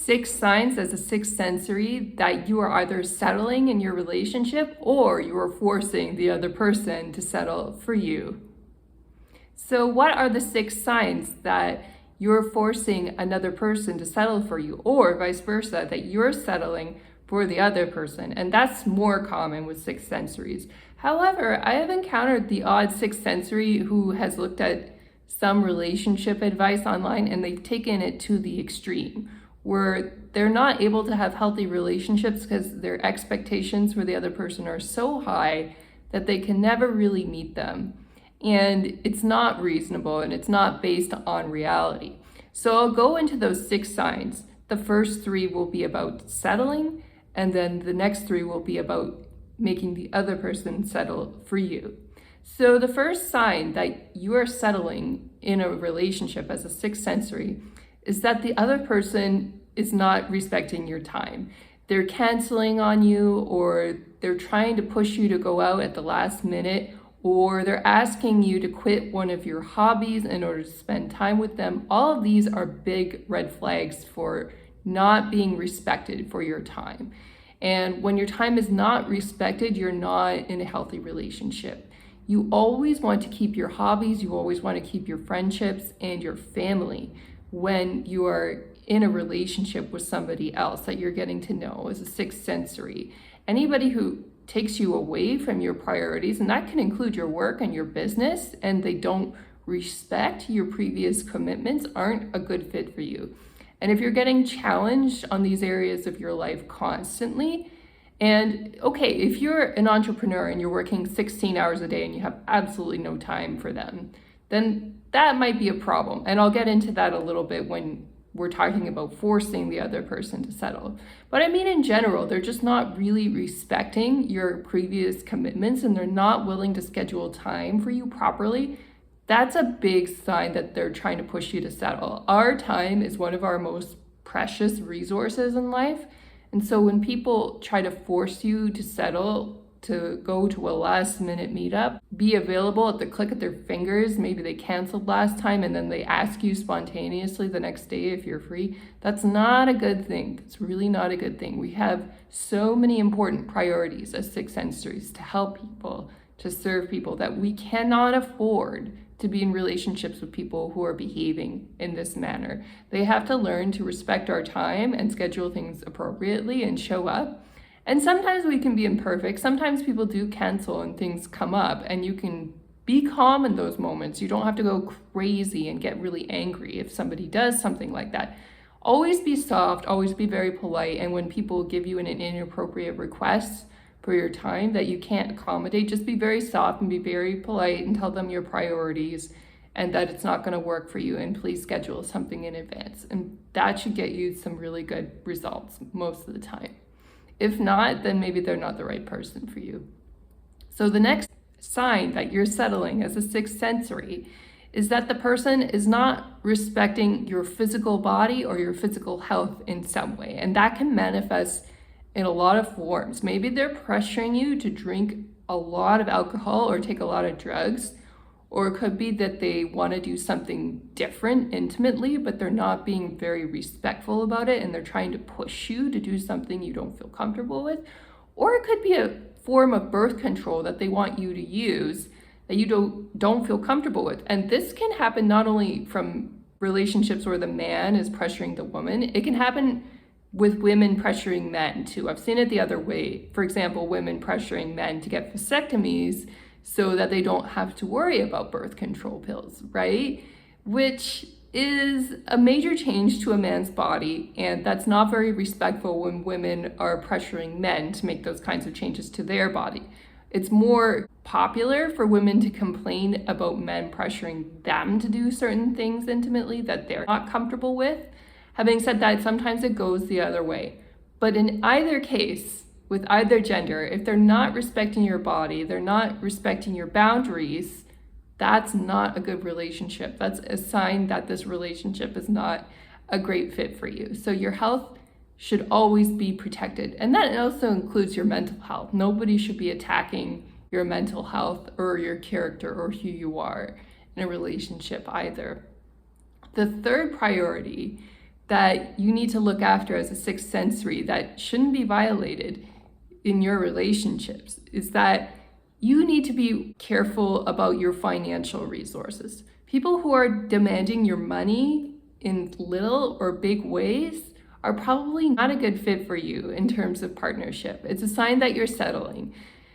6 signs as a sixth sensory that you are either settling in your relationship or you are forcing the other person to settle for you. So what are the 6 signs that you're forcing another person to settle for you, or vice versa, that you're settling for the other person? And that's more common with sixth sensories. However, I have encountered the odd sixth sensory who has looked at some relationship advice online and they've taken it to the extreme, where they're not able to have healthy relationships because their expectations for the other person are so high that they can never really meet them. And it's not reasonable and it's not based on reality. So I'll go into those 6 signs. The first 3 will be about settling, and then the next 3 will be about making the other person settle for you. So the first sign that you are settling in a relationship as a sixth sensory is that the other person is not respecting your time. They're canceling on you, or they're trying to push you to go out at the last minute, or they're asking you to quit one of your hobbies in order to spend time with them. All of these are big red flags for not being respected for your time. And when your time is not respected, you're not in a healthy relationship. You always want to keep your hobbies, you always want to keep your friendships and your family when you are in a relationship with somebody else that you're getting to know as a sixth sensory. Anybody who takes you away from your priorities, and that can include your work and your business, and they don't respect your previous commitments, aren't a good fit for you. And if you're getting challenged on these areas of your life constantly, and okay, if you're an entrepreneur and you're working 16 hours a day and you have absolutely no time for them, then that might be a problem. And I'll get into that a little bit when we're talking about forcing the other person to settle. But I mean, in general, they're just not really respecting your previous commitments and they're not willing to schedule time for you properly. That's a big sign that they're trying to push you to settle. Our time is one of our most precious resources in life. And so when people try to force you to settle, to go to a last minute meetup, be available at the click of their fingers, maybe they canceled last time and then they ask you spontaneously the next day if you're free, that's not a good thing. It's really not a good thing. We have so many important priorities as sixth sensories to help people, to serve people, that we cannot afford to be in relationships with people who are behaving in this manner. They have to learn to respect our time and schedule things appropriately and show up. And sometimes we can be imperfect. Sometimes people do cancel and things come up, and you can be calm in those moments. You don't have to go crazy and get really angry if somebody does something like that. Always be soft, always be very polite. And when people give you an inappropriate request for your time that you can't accommodate, just be very soft and be very polite and tell them your priorities and that it's not going to work for you, and please schedule something in advance. And that should get you some really good results most of the time. If not, then maybe they're not the right person for you. So the next sign that you're settling as a sixth sensory is that the person is not respecting your physical body or your physical health in some way. And that can manifest in a lot of forms. Maybe they're pressuring you to drink a lot of alcohol or take a lot of drugs, or it could be that they want to do something different intimately, but they're not being very respectful about it and they're trying to push you to do something you don't feel comfortable with. Or it could be a form of birth control that they want you to use that you don't feel comfortable with. And this can happen not only from relationships where the man is pressuring the woman, it can happen with women pressuring men too. I've seen it the other way. For example, women pressuring men to get vasectomies so that they don't have to worry about birth control pills, right? Which is a major change to a man's body, and that's not very respectful when women are pressuring men to make those kinds of changes to their body. It's more popular for women to complain about men pressuring them to do certain things intimately that they're not comfortable with. Having said that, sometimes it goes the other way. But in either case, with either gender, if they're not respecting your body, they're not respecting your boundaries, that's not a good relationship. That's a sign that this relationship is not a great fit for you. So your health should always be protected. And that also includes your mental health. Nobody should be attacking your mental health or your character or who you are in a relationship either. The third priority that you need to look after as a sixth sensory that shouldn't be violated in your relationships is that you need to be careful about your financial resources. People who are demanding your money in little or big ways are probably not a good fit for you in terms of partnership. It's a sign that you're settling.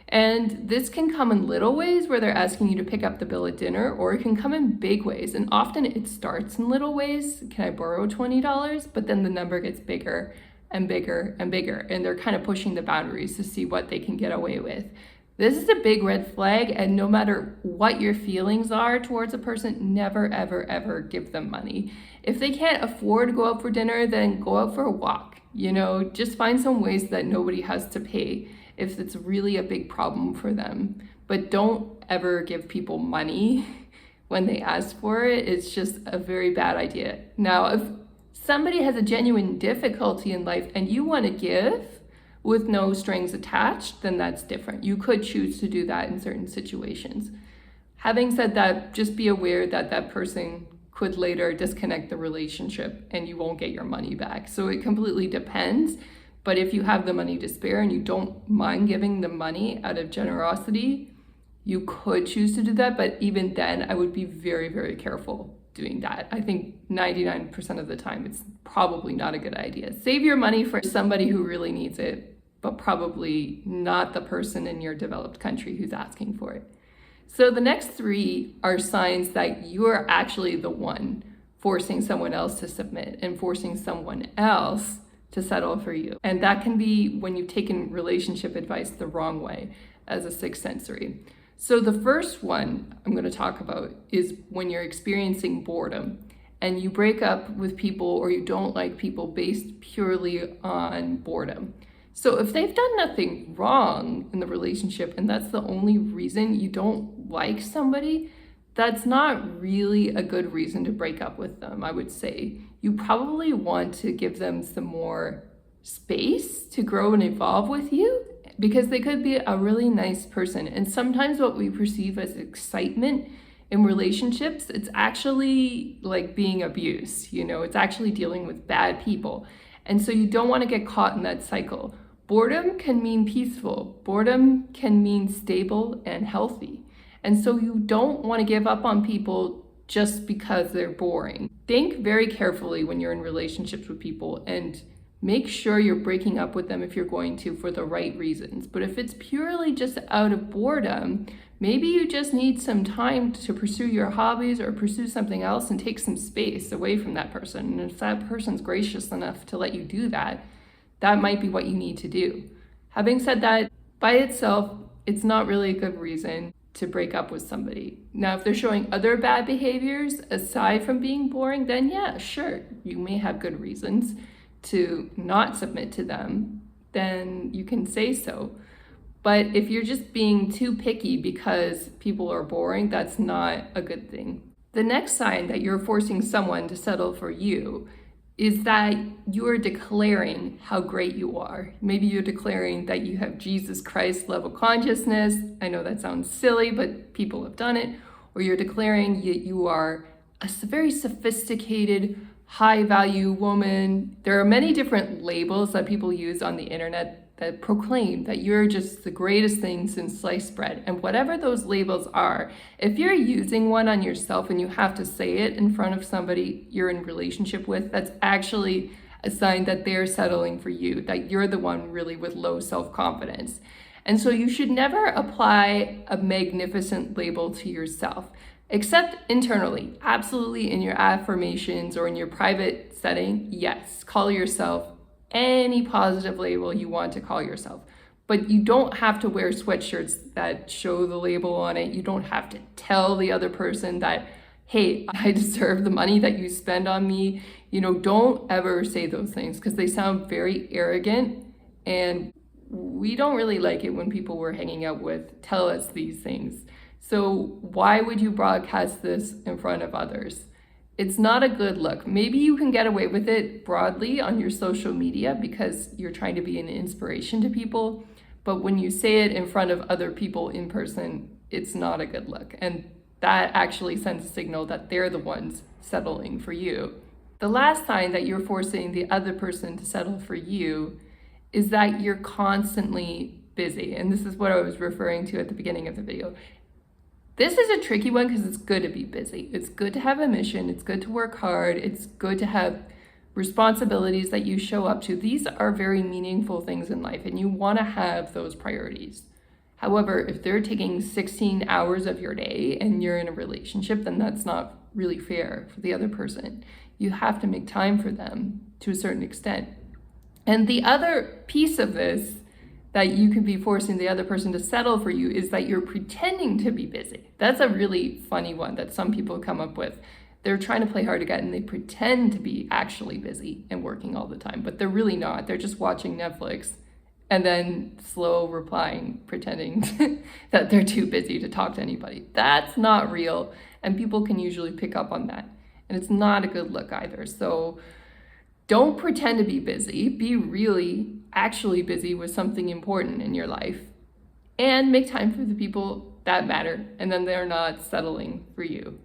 And this can come in little ways where they're asking you to pick up the bill at dinner, or it can come in big ways. And often it starts in little ways. Can I borrow $20? But then the number gets bigger and bigger and bigger. And they're kind of pushing the boundaries to see what they can get away with. This is a big red flag, and no matter what your feelings are towards a person, never, ever, ever give them money. If they can't afford to go out for dinner, then go out for a walk. Just find some ways that nobody has to pay if it's really a big problem for them. But don't ever give people money when they ask for it. It's just a very bad idea. Now, if somebody has a genuine difficulty in life and you want to give with no strings attached, then that's different. You could choose to do that in certain situations. Having said that, just be aware that that person could later disconnect the relationship and you won't get your money back. So it completely depends. But if you have the money to spare and you don't mind giving the money out of generosity, you could choose to do that. But even then, I would be very, very careful doing that. I think 99% of the time, it's probably not a good idea. Save your money for somebody who really needs it, but probably not the person in your developed country who's asking for it. So the next three are signs that you're actually the one forcing someone else to submit and forcing someone else to settle for you. And that can be when you've taken relationship advice the wrong way as a sixth sensory. So the first one I'm going to talk about is when you're experiencing boredom and you break up with people or you don't like people based purely on boredom. So if they've done nothing wrong in the relationship and that's the only reason you don't like somebody, that's not really a good reason to break up with them, I would say. You probably want to give them some more space to grow and evolve with you because they could be a really nice person. And sometimes what we perceive as excitement in relationships, it's actually like being abused, it's actually dealing with bad people. And so you don't want to get caught in that cycle. Boredom can mean peaceful. Boredom can mean stable and healthy. And so you don't want to give up on people just because they're boring. Think very carefully when you're in relationships with people and make sure you're breaking up with them if you're going to for the right reasons. But if it's purely just out of boredom, maybe you just need some time to pursue your hobbies or pursue something else and take some space away from that person. And if that person's gracious enough to let you do that, that might be what you need to do. Having said that, by itself, it's not really a good reason to break up with somebody. Now, if they're showing other bad behaviors aside from being boring, then yeah, sure, you may have good reasons to not submit to them, then you can say so. But if you're just being too picky because people are boring, that's not a good thing. The next sign that you're forcing someone to settle for you is that you're declaring how great you are. Maybe you're declaring that you have Jesus Christ level consciousness. I know that sounds silly, but people have done it. Or you're declaring that you are a very sophisticated, high-value woman. There are many different labels that people use on the internet that proclaim that you're just the greatest thing since sliced bread. And whatever those labels are, if you're using one on yourself and you have to say it in front of somebody you're in relationship with, that's actually a sign that they're settling for you, that you're the one really with low self-confidence. And so you should never apply a magnificent label to yourself, except internally. Absolutely, in your affirmations or in your private setting, yes, call yourself any positive label you want to call yourself. But you don't have to wear sweatshirts that show the label on it. You don't have to tell the other person that, hey, I deserve the money that you spend on me. Don't ever say those things because they sound very arrogant, and we don't really like it when people we're hanging out with tell us these things. So why would you broadcast this in front of others? It's not a good look. Maybe you can get away with it broadly on your social media because you're trying to be an inspiration to people. But when you say it in front of other people in person, it's not a good look. And that actually sends a signal that they're the ones settling for you. The last sign that you're forcing the other person to settle for you is that you're constantly busy. And this is what I was referring to at the beginning of the video. This is a tricky one because it's good to be busy. It's good to have a mission. It's good to work hard. It's good to have responsibilities that you show up to. These are very meaningful things in life, and you want to have those priorities. However, if they're taking 16 hours of your day and you're in a relationship, then that's not really fair for the other person. You have to make time for them to a certain extent. And the other piece of this that you could be forcing the other person to settle for you is that you're pretending to be busy. That's a really funny one that some people come up with. They're trying to play hard to get and they pretend to be actually busy and working all the time, but they're really not. They're just watching Netflix and then slow replying, pretending that they're too busy to talk to anybody. That's not real, and people can usually pick up on that. And it's not a good look either. So don't pretend to be busy. Be really actually busy with something important in your life and make time for the people that matter, and then they're not settling for you.